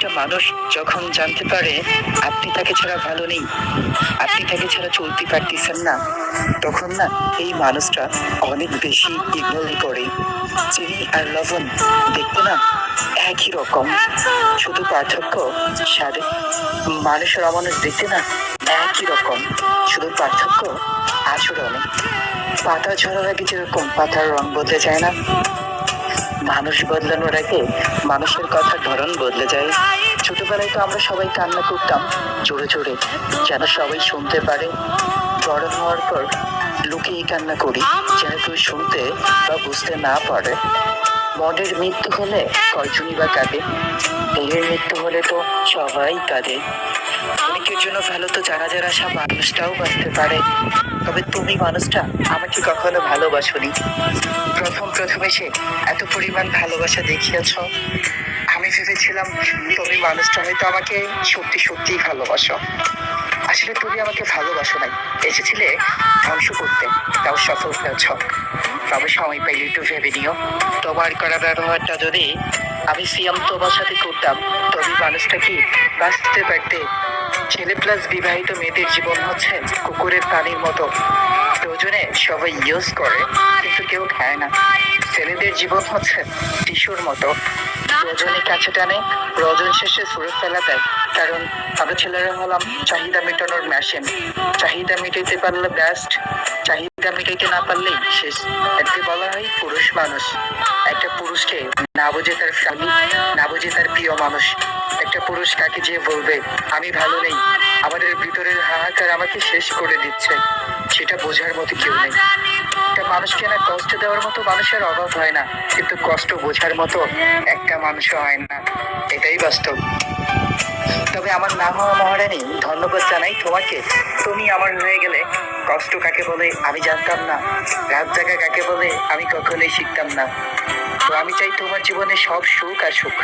একটা মানুষ যখন জানতে পারে আপনি তাকে ছাড়া ভালো নেই, আপনি তাকে ছাড়া চলতে পারতেছেন না, তখন না এই মানুষটা অনেক বেশি ইগনোর করে। চিনি আর লবণ দেখতে না একই রকম, শুধু পার্থক্য স্বাদে। মানুষের অমানুষ দেখতে না একই রকম, শুধু পার্থক্য আচরণে। পাতা ঝরার আগে যেরকম পাতার রং বদলে যায় না, মানুষ বদলানোর আগে মানুষের কথার ধরন বদলে যায়। ছোটবেলায় তো আমরা সবাই কান্না করতাম জোরে জোরে, যেন সবাই শুনতে পারে। বড় হওয়ার পর লুকিয়ে কান্না করি, যেন কেউ শুনতে বা বুঝতে না পারে। মনের মৃত্যু হলে কয়জনই বা কাঁদে, দেহের মৃত্যু হলে তো সবাই কাঁদে। অনেকের জন্য ভালো তো জানাজার আসা মানুষটাও বাঁচতে পারে, তবে তুমি মানুষটা আমাকে কখনো ভালোবাসোনি। প্রথম এসে এত পরিমাণ ভালোবাসা দেখিয়েছ, আমি ভেবেছিলাম তুমি মানুষটা হয়তো আমাকে সত্যি সত্যিই ভালোবাসো। আসলে তুমি আমাকে ভালোবাসো নাই, এসেছিলে ধ্বংস করতে, তাও সফল হয়েছ। তবে সময় পাইলে একটু ভেবে নিও, তোমার করা ব্যবহারটা যদি আমি সিয়াম তোমার সাথে করতাম, তবে মানুষটা কি বাঁচতে পারতে? ছেলে প্লাস বিবাহিত মেয়েদের জীবন হচ্ছে কুকুরের পানির মতো, প্রয়োজনে সবাই ইউজ করে কিন্তু কেউ খায় না। ছেলেদের জীবন হচ্ছে টিস্যুর মতো, প্রয়োজনে কাছে টানে, প্রয়োজন শেষে ছুঁড়ে ফেলা দেয়। কারণ আমরা ছেলেরা হলাম চাহিদা মেটানোর মেশিন, চাহিদা মেটাইতে পারলে বেস্ট, চাহিদা মেটাইতে না পারলেই শেষ। এতে বলা হয় পুরুষ মানুষ। একটা পুরুষকে না বুঝে তার ফ্যামিলি, না বুঝে তার প্রিয় মানুষ, একটা পুরুষ কাকে যে বলবে আমি ভালো নেই, আমাদের ভিতরের হাহাকার আমাকে শেষ করে দিচ্ছে, সেটা বোঝার মতো কেউ নেই। একটা মানুষকে না কষ্ট দেওয়ার মতো মানুষের অভাব হয় না, কিন্তু কষ্ট বোঝার মতো একটা মানুষও হয় না, এটাই বাস্তব। তবে আমার না হওয়া মহারানী, ধন্যবাদ জানাই তোমাকে। তুমি আমার হয়ে গেলে কষ্ট কাকে বলে আমি জানতাম না, রাত জাগা কাকে বলে আমি কখনোই শিখতাম না। তো আমি চাই তোমার জীবনে সব সুখ আসুক,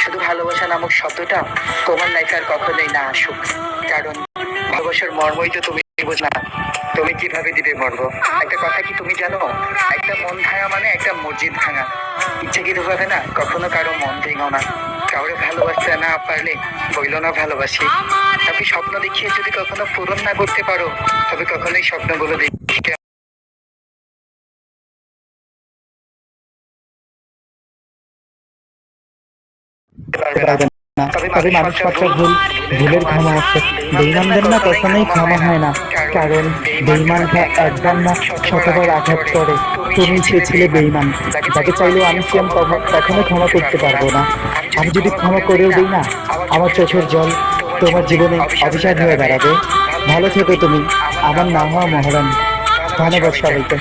শুধু ভালোবাসা নামক শব্দটা তোমার লাইফে আর কখনোই না আসুক। কারণ ভালোবাসার মর্মই তো তুমি বোঝ না, তুমি কিভাবে দিবে মর্ম? একটা কথা কি তুমি জানো, একটা মন ভাঙা মানে একটা মসজিদ ভাঙা। ইচ্ছাকৃত ভাবে না কখনো কারো মন ভেঙো না, কাউরে ভালোবাসতে না পারলে বইলো না ভালোবাসি। আপনি স্বপ্ন দেখিয়ে যদি কখনো পূরণ না করতে পারো, তবে কখনোই স্বপ্নগুলো দেখতে পারবে না। তবে মানুষ মাত্র ভুলের ক্ষমা আছে, বেঈমানদের না কখনোই ক্ষমা হয় না। কারণ বেঈমানরা একবার না শতবার আঘাত করে। তুমি সে ছেলে বেঈমান, যাকে চাইলেও আমি সিয়াম কখনো ক্ষমা করতে পারবো না। আমি যদি ক্ষমা করেও দিই না, আমার চোখের জল তোমার জীবনে অভিশাপ হয়ে দাঁড়াবে। ভালো থেকো তুমি, আমার না হওয়া মহারানী। ধন্যবাদ সবাইকে।